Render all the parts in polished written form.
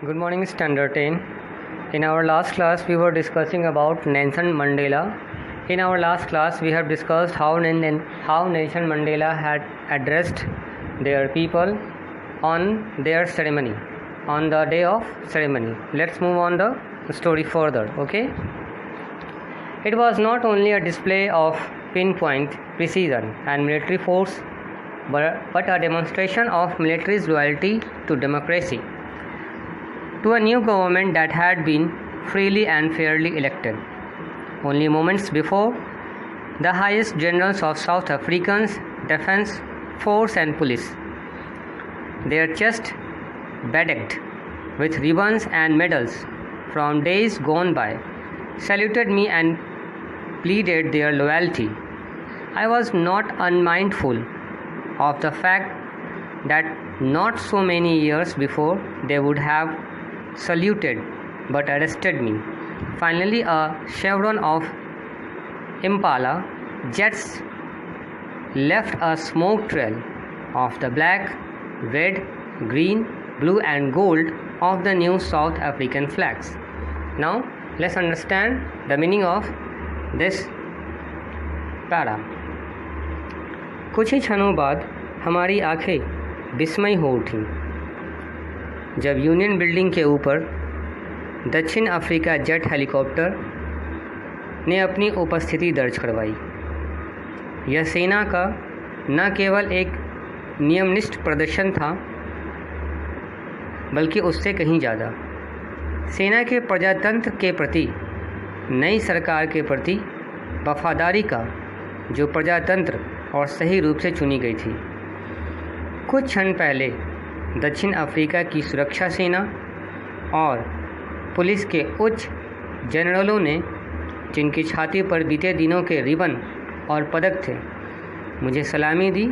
Good morning, Standard 10. In our last class, we were discussing about Nelson Mandela. In our last class, we have discussed how Nelson Mandela had addressed their people on their ceremony, on the day of ceremony. Let's move on the story further, okay? It was not only a display of pinpoint precision and military force, but a demonstration of military's loyalty to democracy, to a new government that had been freely and fairly elected. Only moments before, the highest generals of South Africa's defense force and police, their chests bedecked with ribbons and medals from days gone by, saluted me and pleaded their loyalty. I was not unmindful of the fact that not so many years before they would have saluted but arrested me. Finally, a chevron of Impala jets left a smoke trail of the black, red, green, blue and gold of the new South African flags. Now, let's understand the meaning of this para. कुछ ही क्षणों बाद हमारी आंखें विस्मय हो उठीं जब union building के ऊपर दक्षिण अफ्रीका जेट हेलीकॉप्टर ने अपनी उपस्थिति दर्ज करवाई। यह सेना का न केवल एक नियमनिष्ठ प्रदर्शन था, बल्कि उससे कहीं ज़्यादा सेना के प्रजातंत्र के प्रति, नई सरकार के प्रति वफादारी का, जो प्रजातंत्र और सही रूप से चुनी गई थी। कुछ क्षण पहले दक्षिण अफ्रीका की सुरक्षा सेना और पुलिस के उच्च जनरलों ने, जिनकी छाती पर बीते दिनों के रिबन और पदक थे, मुझे सलामी दी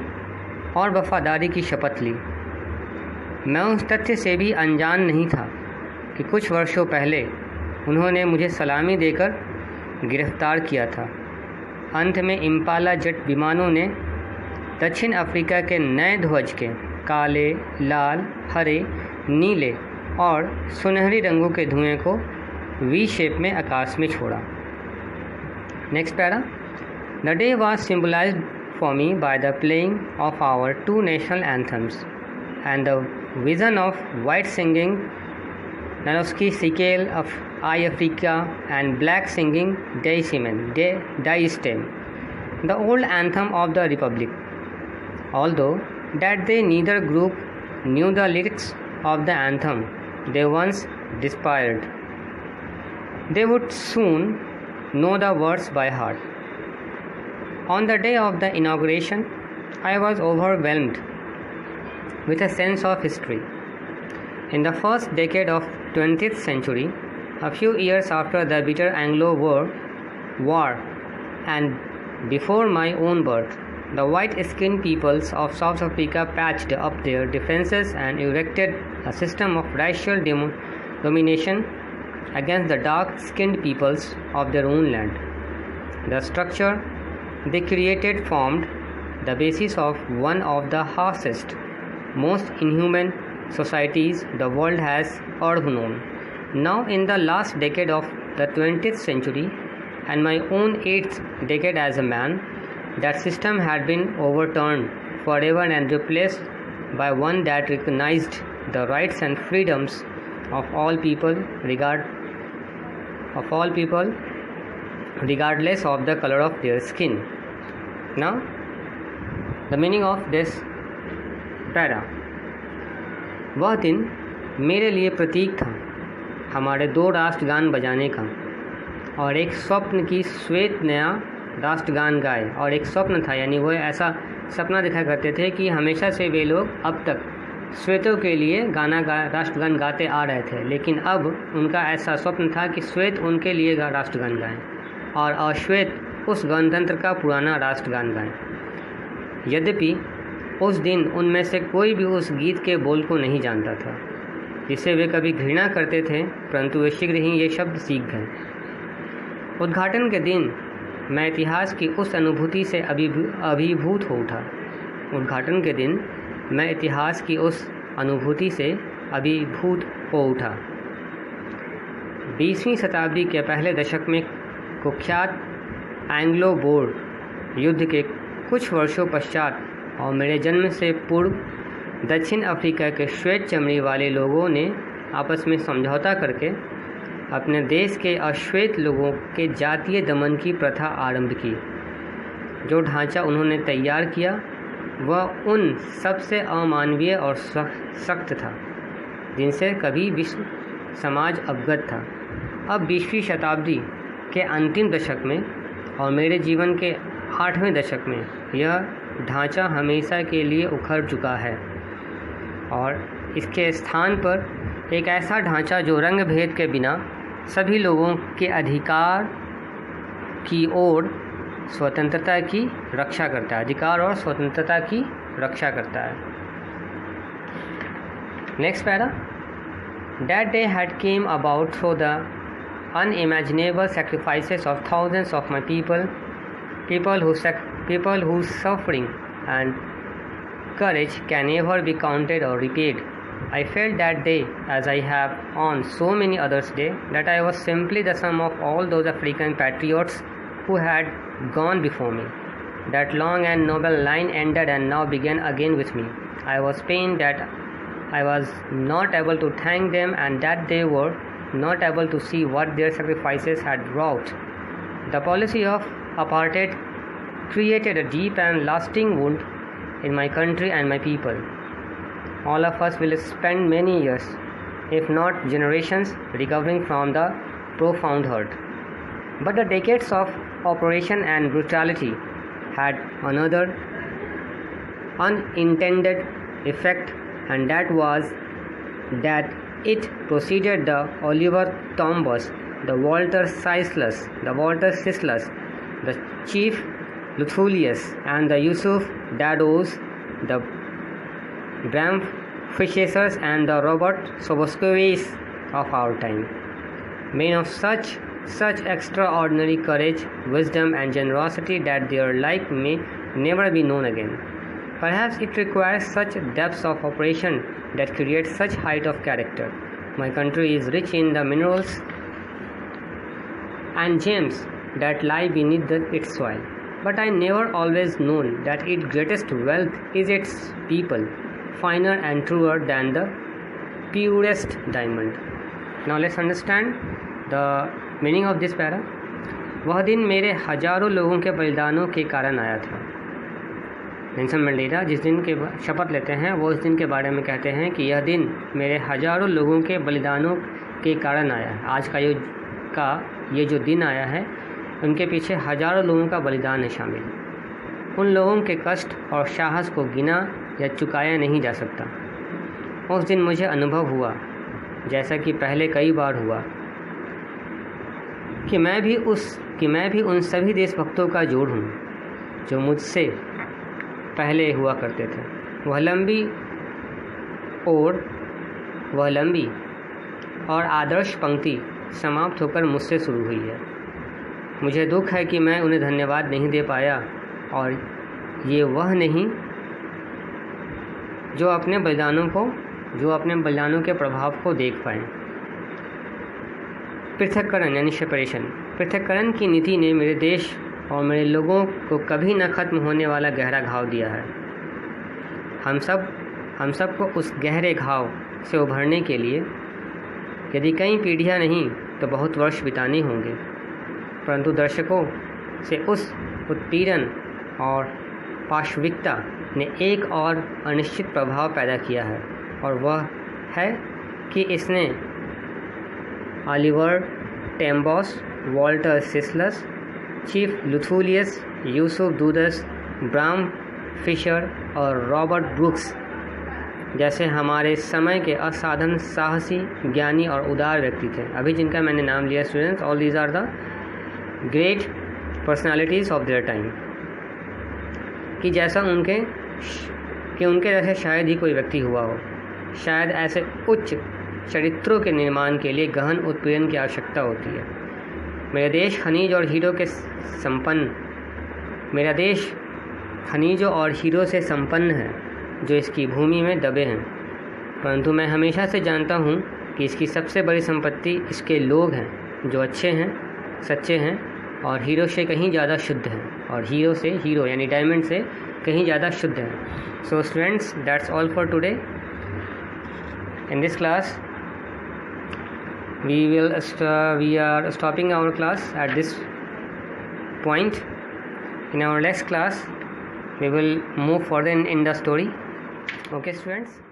और वफादारी की शपथ ली। मैं उस तथ्य से भी अनजान नहीं था कि कुछ वर्षों पहले उन्होंने मुझे सलामी देकर गिरफ्तार किया था। अंत में इम्पाला जेट विमानों ने दक्षिण अफ्रीका के नए ध्वज के काले, लाल, हरे, नीले और सुनहरी रंगों के धुएं को वी शेप में आकाश में छोड़ा। Next para. The day was symbolized for me by the playing of our two national anthems and the vision of white singing Nanoski Sikel of I Africa and black singing Daistem, the old anthem of the Republic. Although that they neither group knew the lyrics of the anthem they once despaired, they would soon know the words by heart. On the day of the inauguration, I was overwhelmed with a sense of history. In the first decade of 20th century, a few years after the bitter Anglo-Boer War and before my own birth, the white-skinned peoples of South Africa patched up their defenses and erected a system of racial domination against the dark-skinned peoples of their own land. The structure they created formed the basis of one of the harshest, most inhuman societies the world has ever known. Now, in the last decade of the 20th century and my own 8th decade as a man, that system had been overturned forever and replaced by one that recognized the rights and freedoms of all people, regardless of the color of their skin. Now, the meaning of this para. वह दिन मेरे लिए प्रतीक था हमारे दो राष्ट्रगान बजाने का, और एक स्वप्न की श्वेत नया राष्ट्रगान गाए। और एक स्वप्न था, यानी वो ऐसा सपना देखा करते थे कि हमेशा से वे लोग अब तक श्वेतों के लिए राष्ट्रगान गाते आ रहे थे, लेकिन अब उनका ऐसा स्वप्न था कि श्वेत उनके लिए राष्ट्रगान गाएं और अश्वेत उस गणतंत्र का पुराना राष्ट्रगान गाएं। यद्यपि उस दिन उनमें से कोई भी उस गीत के बोल को नहीं जानता था, जिसे वे कभी घृणा करते थे, परंतु वे शीघ्र ही ये शब्द सीख गए। उद्घाटन के दिन मैं इतिहास की उस अनुभूति से अभिभूत हो उठा। उद्घाटन के दिन मैं इतिहास की उस अनुभूति से अभिभूत हो उठा। 20वीं शताब्दी के पहले दशक में कुख्यात एंग्लो बोर युद्ध के कुछ वर्षों पश्चात और मेरे जन्म से पूर्व दक्षिण अफ्रीका के श्वेत चमड़ी वाले लोगों ने आपस में समझौता करके अपने देश के अश्वेत लोगों के जातीय दमन की प्रथा आरंभ की। जो ढांचा उन्होंने तैयार किया वह उन सबसे अमानवीय और सख्त था जिनसे कभी विश्व समाज अवगत था। अब 20वीं शताब्दी के अंतिम दशक में और मेरे जीवन के 8वें दशक में यह ढांचा हमेशा के लिए उखड़ चुका है और इसके स्थान पर एक ऐसा ढांचा जो रंग भेद के बिना सभी लोगों के अधिकार की ओर स्वतंत्रता की रक्षा करता है, अधिकार और स्वतंत्रता की रक्षा करता है। Next para. That day had came about through the unimaginable sacrifices of thousands of my people whose suffering and courage can never be counted or repaid. I felt that day, as I have on so many others day, that I was simply the sum of all those African patriots who had gone before me. That long and noble line ended and now began again with me. I was pained that I was not able to thank them and that they were not able to see what their sacrifices had wrought. The policy of apartheid created a deep and lasting wound in my country and my people. All of us will spend many years, if not generations, recovering from the profound hurt. But the decades of oppression and brutality had another unintended effect, and that was that it preceded the Oliver Tombos, the Walter Sisslers, the Chief Luthulius, and the Yusuf Dados, the Bram Fishers, and the Robert Soboskovich of our time. Men of such extraordinary courage, wisdom, and generosity that their like may never be known again. Perhaps it requires such depths of operation that create such height of character. My country is rich in the minerals and gems that lie beneath its soil, but I never always known that its greatest wealth is its people, finer and truer than the purest diamond. Now let's understand the meaning of this para. वह दिन मेरे हजारों लोगों के बलिदानों के कारण आया था। नेल्सन मंडेला जिस दिन के शपथ लेते हैं वो इस दिन के बारे में कहते हैं कि यह दिन मेरे हजारों लोगों के बलिदानों के कारण आया है। आज का ये जो दिन आया है उनके पीछे हजारों लोगों का बलिदान है शामिल। उन लोगों के कष्ट और साहस को गिना या चुकाया नहीं जा सकता। उस दिन मुझे अनुभव हुआ, जैसा कि पहले कई बार हुआ, कि मैं भी उन सभी देशभक्तों का जोड़ हूँ जो मुझसे पहले हुआ करते थे। वह लंबी और आदर्श पंक्ति समाप्त होकर मुझसे शुरू हुई है। मुझे दुख है कि मैं उन्हें धन्यवाद नहीं दे पाया, और ये वह नहीं जो अपने बलिदानों के प्रभाव को देख पाए। पृथक्करण यानी सेपरेशन। पृथक्करण की नीति ने मेरे देश और मेरे लोगों को कभी न खत्म होने वाला गहरा घाव दिया है। हम सब को उस गहरे घाव से उभरने के लिए यदि कई पीढ़ियां नहीं तो बहुत वर्ष बिताने होंगे, परंतु दर्शकों से उस उत्पीड़न और पाशविकता ने एक और अनिश्चित प्रभाव पैदा किया है, और वह है कि इसने Oliver Tambos, Walter Sisulus, chief Luthulis, Yusuf Dadoos, Bram Fischer और रॉबर्ट ब्रूक्स जैसे हमारे समय के असाधारण साहसी, ज्ञानी और उदार व्यक्ति थे। अभी जिनका मैंने नाम लिया students, all these are the great personalities of their time, कि उनके जैसे शायद ही कोई व्यक्ति हुआ हो। शायद ऐसे उच्च चरित्रों के निर्माण के लिए गहन उत्पीड़न की आवश्यकता होती है। मेरा देश खनिजों और हीरो से संपन्न है, जो इसकी भूमि में दबे हैं। परंतु मैं हमेशा से जानता हूँ कि इसकी सबसे बड़ी संपत्ति इसके लोग हैं जो अच्छे हैं, सच्चे हैं और हीरो से कहीं ज़्यादा शुद्ध हैं, और हीरो यानी डायमंड से कहीं ज़्यादा शुद्ध हैं. So students, that's all for today. In this class we are stopping our class at this point. In our next class we will move further in the story. Okay students.